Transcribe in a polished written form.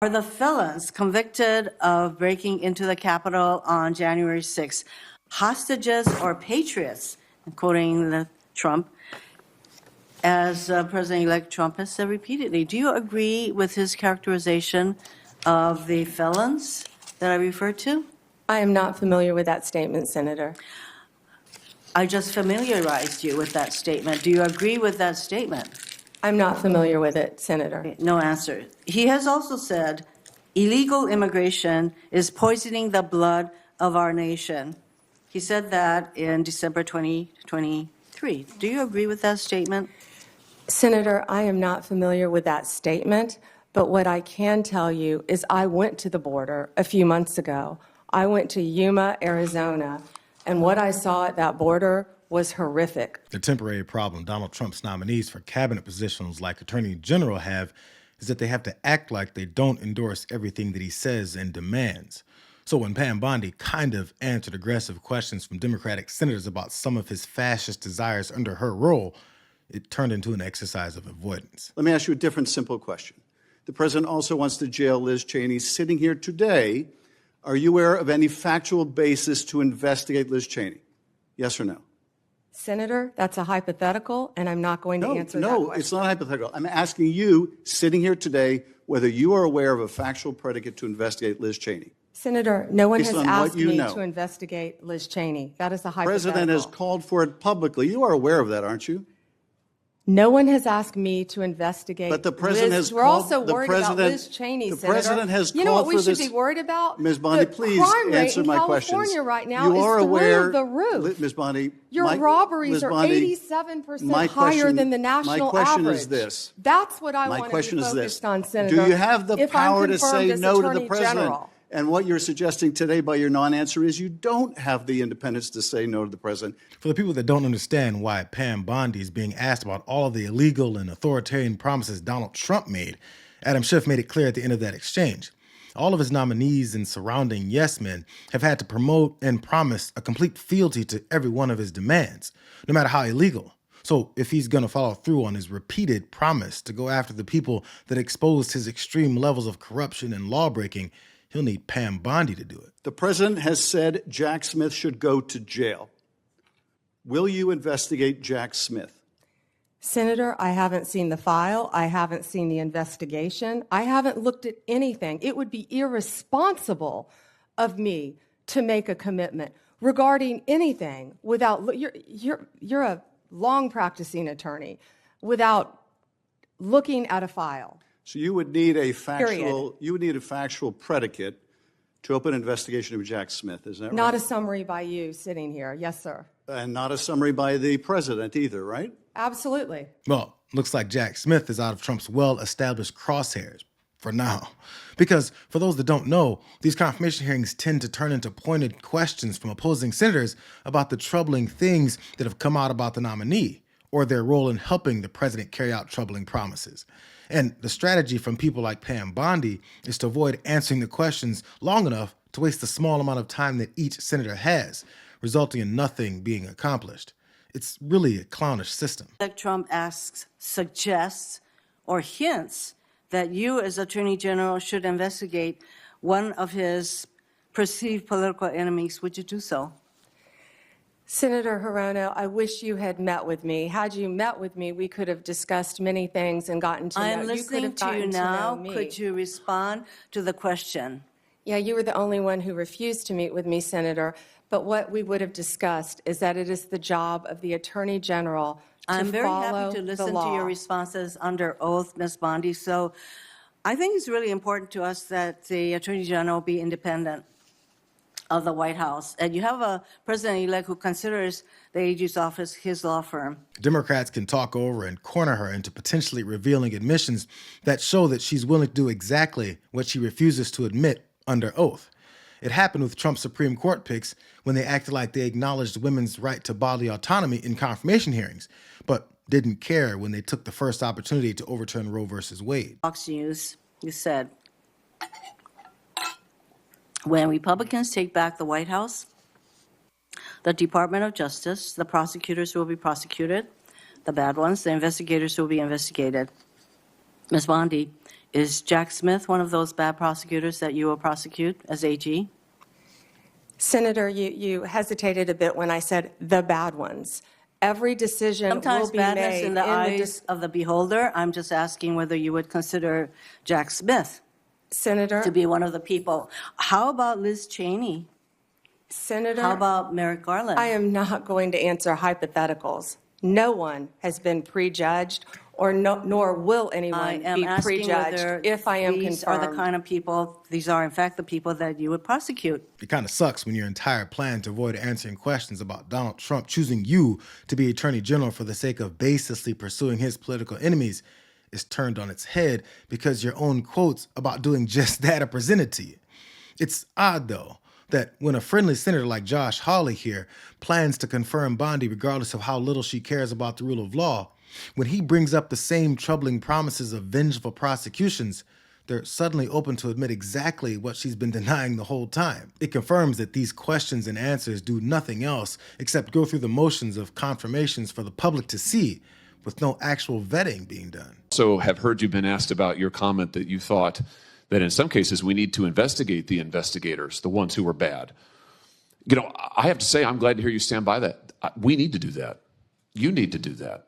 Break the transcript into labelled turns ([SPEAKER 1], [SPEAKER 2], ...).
[SPEAKER 1] Are the felons convicted of breaking into the Capitol on January 6th hostages or patriots, quoting Trump, as President-elect Trump has said repeatedly? Do you agree with his characterization of the felons that I referred to?
[SPEAKER 2] I am not familiar with that statement, Senator.
[SPEAKER 1] I just familiarized you with that statement. Do you agree with that statement?
[SPEAKER 2] I'm not familiar with it, Senator.
[SPEAKER 1] No answer. He has also said illegal immigration is poisoning the blood of our nation. He said that in December 2023. Do you agree with that statement?
[SPEAKER 2] Senator, I am not familiar with that statement, but what I can tell you is I went to the border a few months ago. I went to Yuma, Arizona, and what I saw at that border was horrific.
[SPEAKER 3] The temporary problem Donald Trump's nominees for cabinet positions like Attorney General have is that they have to act like they don't endorse everything that he says and demands. So when Pam Bondi kind of answered aggressive questions from Democratic senators about some of his fascist desires under her role, it turned into an exercise of avoidance.
[SPEAKER 4] Let me ask you a different, simple question. The president also wants to jail Liz Cheney. Sitting here today, are you aware of any factual basis to investigate Liz Cheney? Yes or no?
[SPEAKER 2] Senator, that's a hypothetical, and I'm not going to answer that question.
[SPEAKER 4] No, it's not hypothetical. I'm asking you, sitting here today, whether you are aware of a factual predicate to investigate Liz Cheney.
[SPEAKER 2] Senator, no one has
[SPEAKER 4] Based on
[SPEAKER 2] asked
[SPEAKER 4] what you
[SPEAKER 2] me
[SPEAKER 4] know.
[SPEAKER 2] to investigate Liz Cheney. That is a hypothetical.
[SPEAKER 4] The president has called for it publicly. You are aware of that, aren't you?
[SPEAKER 2] No one has asked me to investigate.
[SPEAKER 4] But the president
[SPEAKER 2] Liz.
[SPEAKER 4] has
[SPEAKER 2] We're
[SPEAKER 4] called,
[SPEAKER 2] also worried about Liz Cheney,
[SPEAKER 4] the
[SPEAKER 2] Senator.
[SPEAKER 4] president has
[SPEAKER 2] you know what
[SPEAKER 4] called
[SPEAKER 2] we
[SPEAKER 4] for
[SPEAKER 2] should
[SPEAKER 4] this.
[SPEAKER 2] be worried about?
[SPEAKER 4] Ms. Bondi,
[SPEAKER 2] the
[SPEAKER 4] please
[SPEAKER 2] crime rate
[SPEAKER 4] answer
[SPEAKER 2] in
[SPEAKER 4] my
[SPEAKER 2] California
[SPEAKER 4] questions.
[SPEAKER 2] right now
[SPEAKER 4] you are
[SPEAKER 2] is
[SPEAKER 4] aware,
[SPEAKER 2] through the roof.
[SPEAKER 4] Ms. Bondi,
[SPEAKER 2] Your robberies
[SPEAKER 4] Ms.
[SPEAKER 2] are
[SPEAKER 4] Bondi,
[SPEAKER 2] 87% higher than the national
[SPEAKER 4] my question
[SPEAKER 2] average.
[SPEAKER 4] is this.
[SPEAKER 2] That's what I
[SPEAKER 4] My
[SPEAKER 2] want to
[SPEAKER 4] question
[SPEAKER 2] be
[SPEAKER 4] is
[SPEAKER 2] focused
[SPEAKER 4] this.
[SPEAKER 2] on, Senator.
[SPEAKER 4] Do you have the
[SPEAKER 2] if
[SPEAKER 4] power
[SPEAKER 2] I'm
[SPEAKER 4] to say
[SPEAKER 2] confirmed as
[SPEAKER 4] no to the
[SPEAKER 2] Attorney
[SPEAKER 4] president?
[SPEAKER 2] General.
[SPEAKER 4] And what you're suggesting today by your non-answer is you don't have the independence to say no to the president.
[SPEAKER 3] For the people that don't understand why Pam Bondi is being asked about all of the illegal and authoritarian promises Donald Trump made, Adam Schiff made it clear at the end of that exchange. All of his nominees and surrounding yes men have had to promote and promise a complete fealty to every one of his demands, no matter how illegal. So if he's going to follow through on his repeated promise to go after the people that exposed his extreme levels of corruption and lawbreaking, he'll need Pam Bondi to do it.
[SPEAKER 4] The president has said Jack Smith should go to jail. Will you investigate Jack Smith?
[SPEAKER 2] Senator, I haven't seen the file. I haven't seen the investigation. I haven't looked at anything. It would be irresponsible of me to make a commitment regarding anything without, you're a long practicing attorney, without looking at a file.
[SPEAKER 4] So you would need a factual predicate to open an investigation of Jack Smith, is that right?
[SPEAKER 2] Not a summary by you sitting here. Yes, sir.
[SPEAKER 4] And not a summary by the president either, right?
[SPEAKER 2] Absolutely.
[SPEAKER 3] Well, looks like Jack Smith is out of Trump's well-established crosshairs for now. Because for those that don't know, these confirmation hearings tend to turn into pointed questions from opposing senators about the troubling things that have come out about the nominee or their role in helping the president carry out troubling promises. And the strategy from people like Pam Bondi is to avoid answering the questions long enough to waste the small amount of time that each senator has, resulting in nothing being accomplished. It's really a clownish system.
[SPEAKER 1] Trump asks, suggests, or hints that you as Attorney General should investigate one of his perceived political enemies. Would you do so?
[SPEAKER 2] Senator Hirono, I wish you had met with me. Had you met with me, we could have discussed many things and gotten to know.
[SPEAKER 1] I'm listening to you now. Could you respond to the question?
[SPEAKER 2] Yeah, you were the only one who refused to meet with me, Senator. But what we would have discussed is that it is the job of the Attorney General to follow the law.
[SPEAKER 1] I'm very happy to listen to your responses under oath, Ms. Bondi. So I think it's really important to us that the Attorney General be independent of the White House. And you have a president-elect who considers the AG's office his law firm.
[SPEAKER 3] Democrats can talk over and corner her into potentially revealing admissions that show that she's willing to do exactly what she refuses to admit under oath. It happened with Trump's Supreme Court picks when they acted like they acknowledged women's right to bodily autonomy in confirmation hearings, but didn't care when they took the first opportunity to overturn Roe versus Wade.
[SPEAKER 1] Fox News, you said, when Republicans take back the White House, the Department of Justice, the prosecutors will be prosecuted, the bad ones, the investigators will be investigated. Ms. Bondi, Is Jack Smith one of those bad prosecutors that you will prosecute as AG?
[SPEAKER 2] Senator, you hesitated a bit when I said the bad ones. Every decision
[SPEAKER 1] Sometimes
[SPEAKER 2] will be
[SPEAKER 1] badness
[SPEAKER 2] made
[SPEAKER 1] in the eyes of the beholder. I'm just asking whether you would consider Jack Smith
[SPEAKER 2] Senator,
[SPEAKER 1] to be one of the people. How about Liz Cheney?
[SPEAKER 2] Senator,
[SPEAKER 1] How about Merrick Garland?
[SPEAKER 2] I am not going to answer hypotheticals. No one has been prejudged, or nor will
[SPEAKER 1] I
[SPEAKER 2] anyone
[SPEAKER 1] am
[SPEAKER 2] be
[SPEAKER 1] asking whether
[SPEAKER 2] prejudged if I am
[SPEAKER 1] these
[SPEAKER 2] confirmed.
[SPEAKER 1] are the kind of people, these are in fact the people that you would prosecute.
[SPEAKER 3] It kind of sucks when your entire plan to avoid answering questions about Donald Trump choosing you to be Attorney General for the sake of baselessly pursuing his political enemies is turned on its head because your own quotes about doing just that are presented to you. It's odd, though, that when a friendly senator like Josh Hawley here plans to confirm Bondi regardless of how little she cares about the rule of law, when he brings up the same troubling promises of vengeful prosecutions, they're suddenly open to admit exactly what she's been denying the whole time. It confirms that these questions and answers do nothing else except go through the motions of confirmations for the public to see, with no actual vetting being done.
[SPEAKER 5] So have heard you've been asked about your comment that you thought that in some cases we need to investigate the investigators, the ones who were bad. You know, I have to say, I'm glad to hear you stand by that. We need to do that. You need to do that.